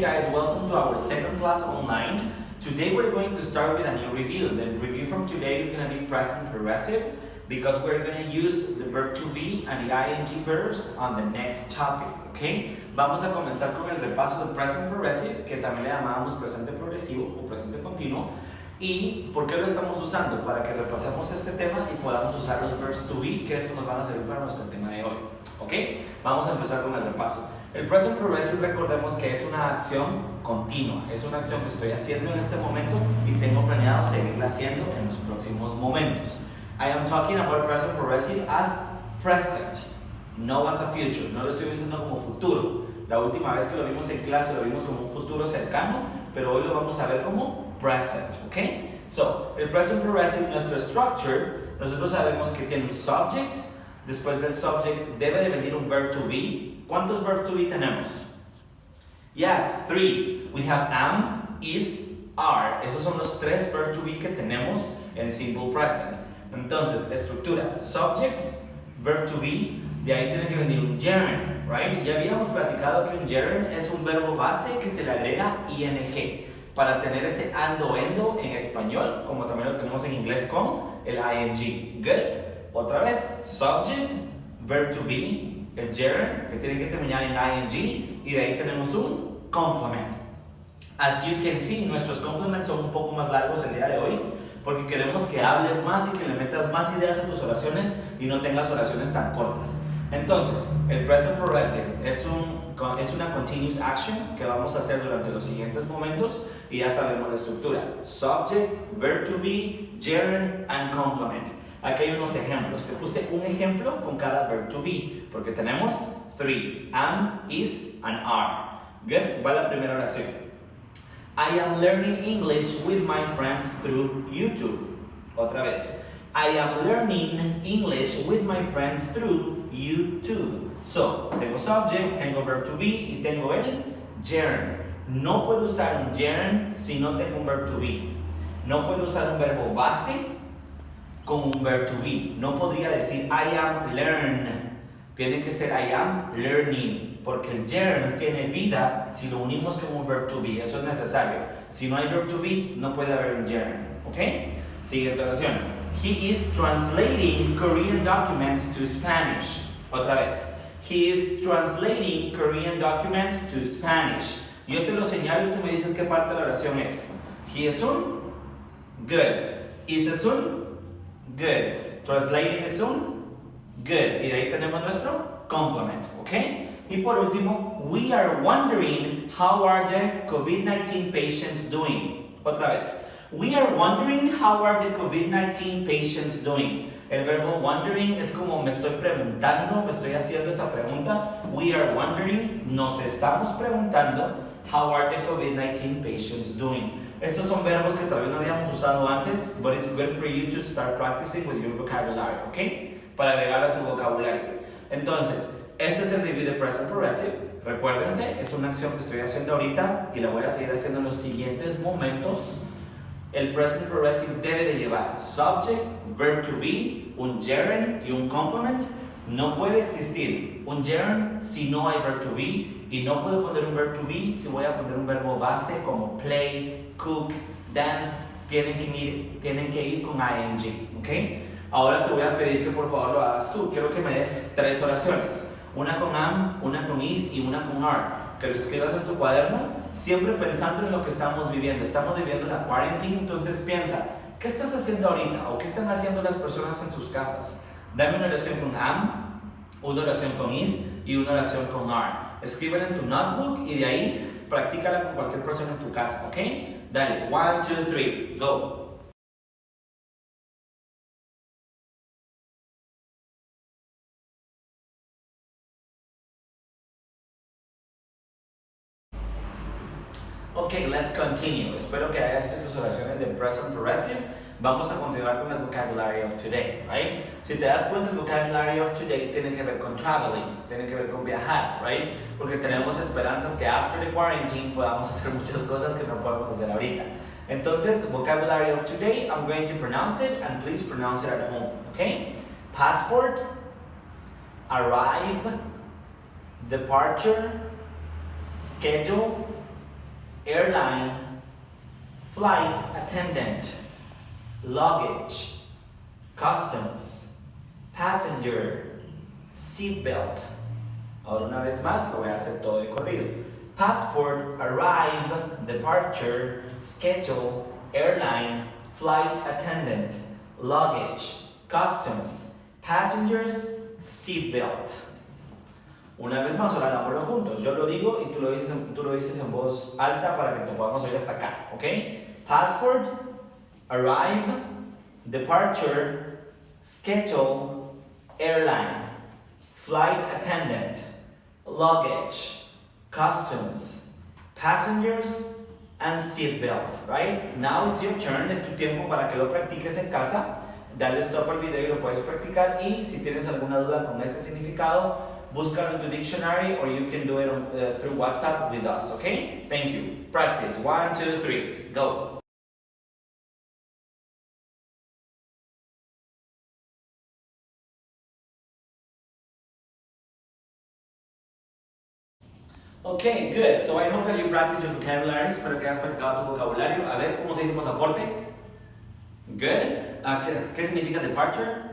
guys, welcome to our second class online. Today we're going to start with a new review. The review from today is going to be present progressive because we're going to use the verb to be and the ing verbs on the next topic, okay? Vamos a comenzar con el repaso del present progressive, que también le llamamos presente progresivo o presente continuo. ¿Y por qué lo estamos usando? Para que repasemos este tema y podamos usar los verbs to be, que estos nos van a servir para nuestro tema de hoy, ¿ok? Vamos a empezar con el repaso. El present progressive, recordemos que es una acción continua, es una acción que estoy haciendo en este momento y tengo planeado seguirla haciendo en los próximos momentos. I am talking about present progressive as present, no as a future, no lo estoy diciendo como futuro. La última vez que lo vimos en clase lo vimos como un futuro cercano, pero hoy lo vamos a ver como present, ¿ok? So, el present progressive, nuestra structure, nosotros sabemos que tiene un subject, después del subject debe de venir un verb to be. ¿Cuántos verbs to be tenemos? Yes, 3. We have am, is, are. Esos son los 3 verbs to be que tenemos en simple present. Entonces, estructura, subject, verb to be, de ahí tiene que venir un gerund, right? Ya habíamos platicado que un gerund es un verbo base que se le agrega ing para tener ese ando endo en español, como también lo tenemos en inglés con el ing. Good. Otra vez, subject, verb to be, el gerund, que tiene que terminar en ing, y de ahí tenemos un complement. As you can see, nuestros complements son un poco más largos el día de hoy, porque queremos que hables más y que le metas más ideas a tus oraciones y no tengas oraciones tan cortas. Entonces, el present progressive es una continuous action que vamos a hacer durante los siguientes momentos y ya sabemos la estructura. Subject, verb to be, gerund and complement. Aquí hay unos ejemplos. Te puse un ejemplo con cada verb to be, porque tenemos 3, am, is, and are. Good. Va la primera oración. I am learning English with my friends through YouTube. Otra vez. I am learning English with my friends through YouTube. So, tengo subject, tengo verb to be y tengo el gerund. No puedo usar un gerund si no tengo un verb to be. No puedo usar un verbo base con un verb to be. No podría decir I am learn. Tiene que ser I am learning, porque el gerund tiene vida si lo unimos con un verb to be. Eso es necesario. Si no hay verb to be, no puede haber un gerund. ¿Ok? Siguiente oración. He is translating Korean documents to Spanish. Otra vez. He is translating Korean documents to Spanish. Yo te lo señalo y tú me dices qué parte de la oración es. He es un good. Is es un good. Translating is un good. Y de ahí tenemos nuestro complement, ¿ok? Y por último, we are wondering how are the COVID-19 patients doing. Otra vez. We are wondering how are the COVID-19 patients doing. El verbo wondering es como me estoy preguntando, me estoy haciendo esa pregunta. We are wondering, nos estamos preguntando, how are the COVID-19 patients doing. Estos son verbos que todavía no habíamos usado antes, but it's good for you to start practicing with your vocabulary, ¿ok? Para agregar a tu vocabulario. Entonces, este es el review de present progressive. Recuérdense, es una acción que estoy haciendo ahorita y la voy a seguir haciendo en los siguientes momentos. El present progressive debe de llevar subject, verb to be, un gerund y un complement. No puede existir un gerund si no hay verb to be, y no puedo poner un verb to be si voy a poner un verbo base como play, cook, dance. Tienen que ir con ing, ¿ok? Ahora te voy a pedir que por favor lo hagas tú. Quiero que me des 3 oraciones. Una con am, una con is y una con are. Que lo escribas en tu cuaderno, siempre pensando en lo que estamos viviendo. Estamos viviendo la quarantine, entonces piensa, ¿qué estás haciendo ahorita? ¿O qué están haciendo las personas en sus casas? Dame una oración con am, una oración con is y una oración con are. Escríbela en tu notebook y de ahí practícala con cualquier persona en tu casa, ¿ok? Dale, 1, 2, 3, go. Ok, let's continue. Espero que hayas hecho tus oraciones de present progressive. Vamos a continuar con el vocabulary of today, right? Si te das cuenta, el vocabulary of today tiene que ver con traveling, tiene que ver con viajar, right? Porque tenemos esperanzas que after the quarantine podamos hacer muchas cosas que no podemos hacer ahorita. Entonces, vocabulary of today, I'm going to pronounce it and please pronounce it at home, okay? Passport, arrive, departure, schedule, airline, flight attendant, luggage, customs, passenger, seatbelt. Ahora una vez más lo voy a hacer todo de corrido. Passport, arrive, departure, schedule, airline, flight attendant, luggage, customs, passengers, seatbelt. Una vez más, ahora hagámoslo juntos. Yo lo digo y tú lo dices en voz alta para que te podamos oír hasta acá, ¿ok? Passport, arrive, departure, schedule, airline, flight attendant, luggage, customs, passengers, and seatbelt, right? Now it's your turn, es tu tiempo para que lo practiques en casa. Dale stop al video y lo puedes practicar, y si tienes alguna duda con ese significado, búscalo en tu dictionary, or you can do it through WhatsApp with us, okay? Thank you. Practice. 1, 2, 3. Go. Okay, good. So I hope that you practice your vocabulary. Espero que hayas practicado tu vocabulario. A ver, ¿cómo se dice pasaporte? Good. ¿Qué significa departure?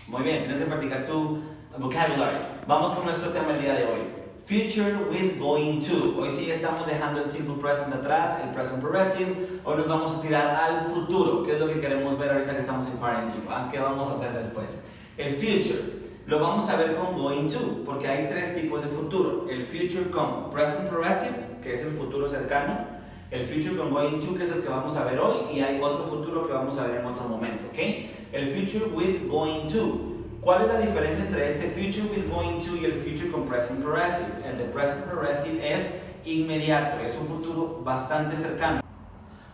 Muy bien, tienes que practicar tu vocabulary. Vamos con nuestro tema el día de hoy. Future with going to. Hoy sí estamos dejando el simple present atrás, el present progressive. Hoy nos vamos a tirar al futuro, que es lo que queremos ver ahorita que estamos en quarantine. ¿Qué vamos a hacer después? El future lo vamos a ver con going to, porque hay tres tipos de futuro. El future con present progressive, que es el futuro cercano. El future con going to, que es el que vamos a ver hoy. Y hay otro futuro que vamos a ver en otro momento, ¿ok? El future with going to. ¿Cuál es la diferencia entre este future with going to y el future con present progressive? El de present progressive es inmediato, es un futuro bastante cercano,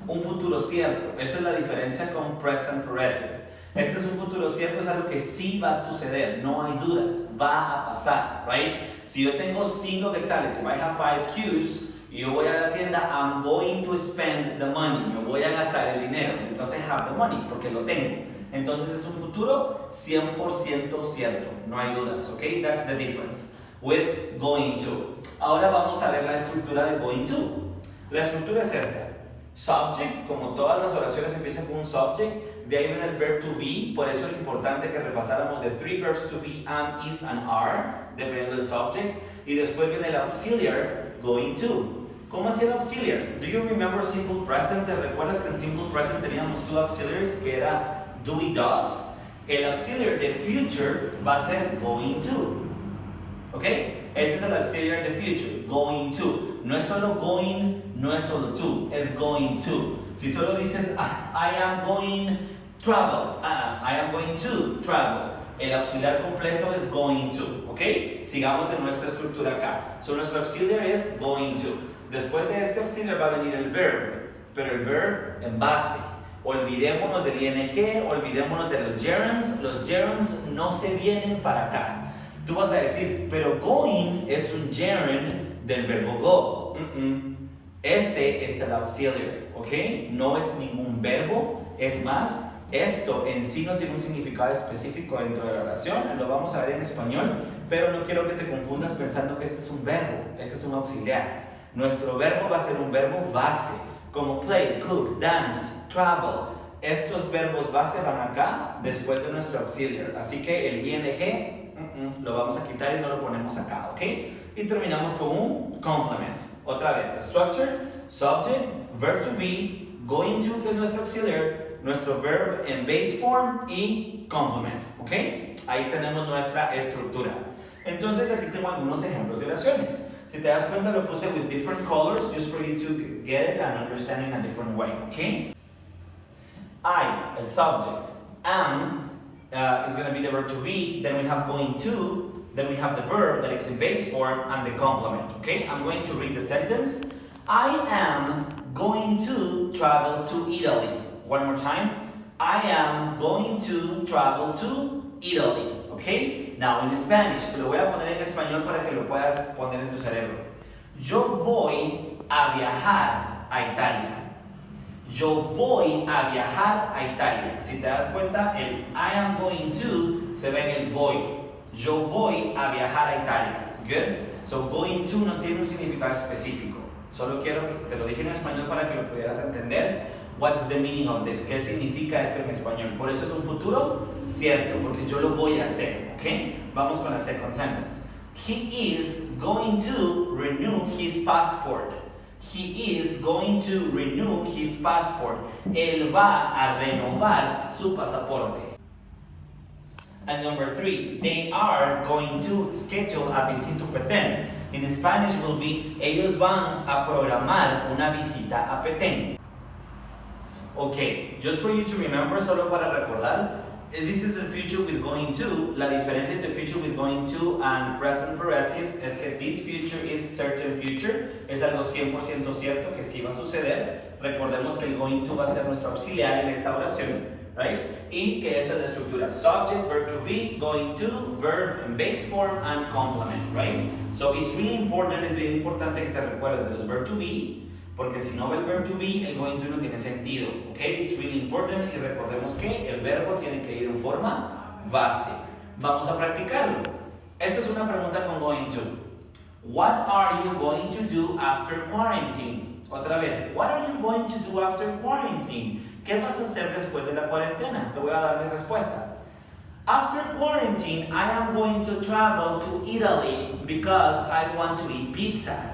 un futuro cierto. Esa es la diferencia con present progressive. Este es un futuro cierto, es algo que sí va a suceder, no hay dudas, va a pasar, right? Si yo tengo 5 quetzales, if I have 5 Qs, y yo voy a la tienda, I'm going to spend the money, me voy a gastar el dinero, because I have the money, porque lo tengo. Entonces es un futuro 100% cierto, no hay dudas, ¿ok? That's the difference with going to. Ahora vamos a ver la estructura de going to. La estructura es esta. Subject, como todas las oraciones empiezan con un subject, de ahí viene el verb to be, por eso es importante que repasáramos the 3 verbs to be, am, is, and are, dependiendo del subject, y después viene el auxiliar, going to. ¿Cómo hacía el auxiliar? Do you remember simple present? ¿Te recuerdas que en simple present teníamos 2 auxiliaries, que era do y does? El auxiliar de future va a ser going to, ¿ok? Este es el auxiliar de future, going to. No es solo going, no es solo to, es going to. Si solo dices I am going travel, I am going to travel, el auxiliar completo es going to, ¿ok? Sigamos en nuestra estructura acá. So nuestro auxiliar es going to. Después de este auxiliar va a venir el verb, pero el verb en base. Olvidémonos del ing, olvidémonos de los gerunds. Los gerunds no se vienen para acá. Tú vas a decir, pero going es un gerund del verbo go. Este es el auxiliar, ¿ok? No es ningún verbo. Es más, esto en sí no tiene un significado específico dentro de la oración. Lo vamos a ver en español, pero no quiero que te confundas pensando que este es un verbo. Este es un auxiliar. Nuestro verbo va a ser un verbo base, como play, cook, dance, travel. Estos verbos base van acá después de nuestro auxiliar. Así que el ing lo vamos a quitar y no lo ponemos acá, ¿ok? Y terminamos con un complement. Otra vez, structure, subject, verb to be, going to, que es nuestro auxiliar, nuestro verb en base form y complement, ¿ok? Ahí tenemos nuestra estructura. Entonces aquí tengo algunos ejemplos de oraciones. Si te das cuenta, lo puse with different colors just for you to get it and understand in a different way, okay? I, el subject. Am is going to be the verb to be. Then we have going to. Then we have the verb that is in base form and the complement, okay? I'm going to read the sentence. I am going to travel to Italy. One more time. I am going to travel to Italy, okay? Now in Spanish, te lo voy a poner en español para que lo puedas poner en tu cerebro. Yo voy a viajar a Italia. Yo voy a viajar a Italia. Si te das cuenta, el I am going to se ve en el voy. Yo voy a viajar a Italia. Good? So going to no tiene un significado específico. Solo quiero que te lo dije en español para que lo pudieras entender. What's the meaning of this? ¿Qué significa esto en español? Por eso es un futuro cierto, porque yo lo voy a hacer, ¿ok? Vamos con la second sentence. He is going to renew his passport. He is going to renew his passport. Él va a renovar su pasaporte. And number 3, they are going to schedule a visit to Petén. In Spanish will be, ellos van a programar una visita a Petén. Okay, just for you to remember, solo para recordar, this is the future with going to. La diferencia entre future with going to and present progressive es que this future is certain future, es algo 100% cierto que sí va a suceder. Recordemos que el going to va a ser nuestro auxiliar en esta oración, right? Y que esta es la estructura subject, verb to be, going to, verb in base form and complement, right? So it's really important, es bien importante que te recuerdes de los verb to be, porque si no ve el verb to be, el going to no tiene sentido, ¿ok? It's really important y recordemos que el verbo tiene que ir en forma base. Vamos a practicarlo. Esta es una pregunta con going to. What are you going to do after quarantine? Otra vez, what are you going to do after quarantine? ¿Qué vas a hacer después de la cuarentena? Te voy a dar mi respuesta. After quarantine, I am going to travel to Italy because I want to eat pizza.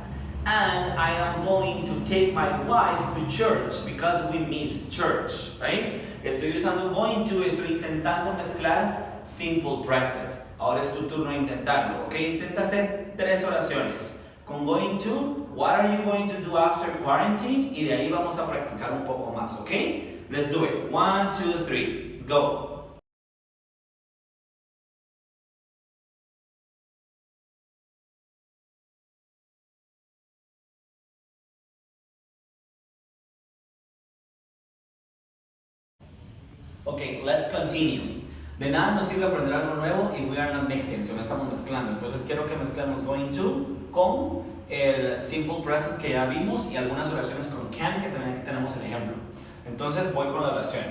And I am going to take my wife to church because we miss church, right? Estoy usando going to, estoy intentando mezclar simple present. Ahora es tu turno de intentarlo, ¿ok? Intenta hacer 3 oraciones. Con going to, what are you going to do after quarantine? Y de ahí vamos a practicar un poco más, ¿ok? Let's do it. 1, 2, 3, go. Ok, let's continue. De nada nos sirve aprender algo nuevo if we are not mixing, si no estamos mezclando. Entonces quiero que mezclemos going to con el simple present que ya vimos y algunas oraciones con can que también tenemos el ejemplo. Entonces voy con la oración.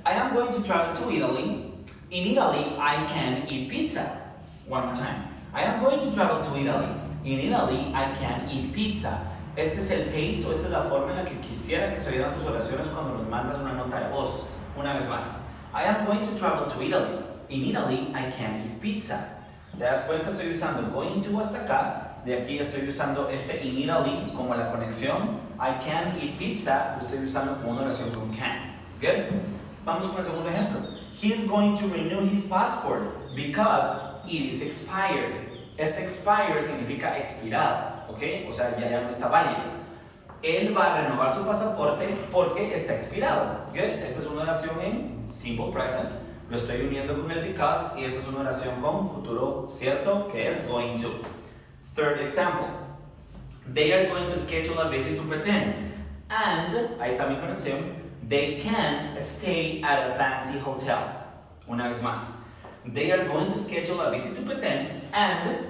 I am going to travel to Italy. In Italy, I can eat pizza. One more time. I am going to travel to Italy. In Italy, I can eat pizza. Este es el pace o esta es la forma en la que quisiera que se oyeran tus oraciones cuando nos mandas una nota de voz. Una vez más. I am going to travel to Italy. In Italy, I can eat pizza. ¿Te das cuenta? Estoy usando going to hasta acá. De aquí estoy usando este in Italy como la conexión. I can eat pizza. Lo estoy usando como una oración con can. Good? Vamos con el segundo ejemplo. He is going to renew his passport because it is expired. Este expire significa expirado. ¿Ok? O sea, ya no está válido. Él va a renovar su pasaporte porque está expirado. Good? Esta es una oración en simple present. Lo estoy uniendo con el because y esta es una oración con futuro cierto que es going to. Third example. They are going to schedule a visit to Petén. And, ahí está mi conexión, they can stay at a fancy hotel. Una vez más. They are going to schedule a visit to Petén and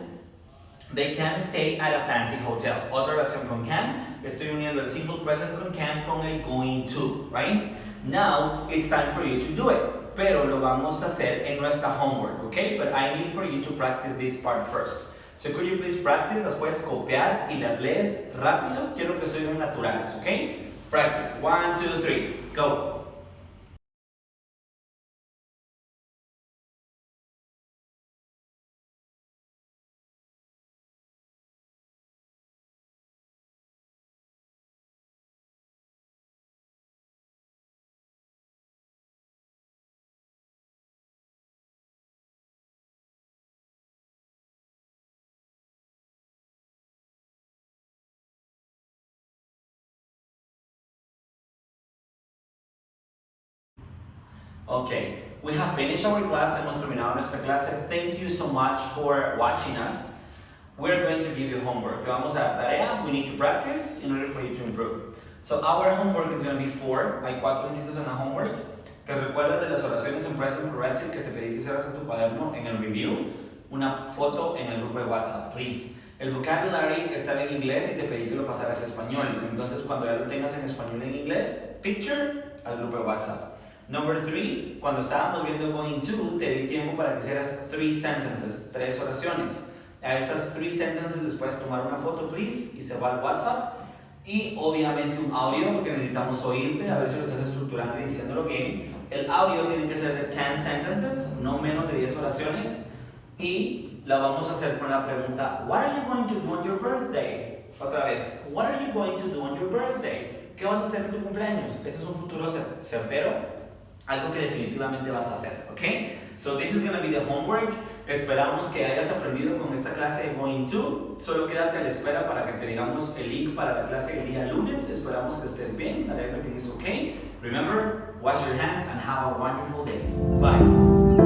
they can stay at a fancy hotel. Otra oración con can. Estoy uniendo el simple present con can con el going to, right? Now, it's time for you to do it. Pero lo vamos a hacer en nuestra homework, okay? But I need for you to practice this part first. So could you please practice? Las puedes copiar y las lees rápido. Quiero que sean naturales, okay? Practice. 1, 2, 3. Go. Okay, we have finished our class. Hemos terminado nuestra clase. Thank you so much for watching us. We're going to give you homework. Te vamos a dar tarea. We need to practice in order for you to improve. So our homework is going to be 4. Hay 4 incisos en la homework. ¿Te recuerdas de las oraciones en present progressive que te pedí que hicieras en tu cuaderno en el review? Una foto en el grupo de WhatsApp, please. El vocabulary está en inglés y te pedí que lo pasaras a español. Entonces, cuando ya lo tengas en español y en inglés, picture al grupo de WhatsApp. Number 3, cuando estábamos viendo going to, te di tiempo para que hicieras 3 sentences, 3 oraciones. A esas 3 sentences les puedes tomar una foto, please, y se va al WhatsApp. Y obviamente un audio, porque necesitamos oírte, a ver si lo estás estructurando y diciéndolo bien. El audio tiene que ser de 10 sentences, no menos de 10 oraciones. Y la vamos a hacer con la pregunta, what are you going to do on your birthday? Otra vez, what are you going to do on your birthday? ¿Qué vas a hacer en tu cumpleaños? Ese es un futuro certero, algo que definitivamente vas a hacer, ¿ok? So this is going to be the homework. Esperamos que hayas aprendido con esta clase de Going To. Solo quédate a la espera para que te digamos el link para la clase del día lunes. Esperamos que estés bien, that everything is okay. Remember, wash your hands and have a wonderful day. Bye.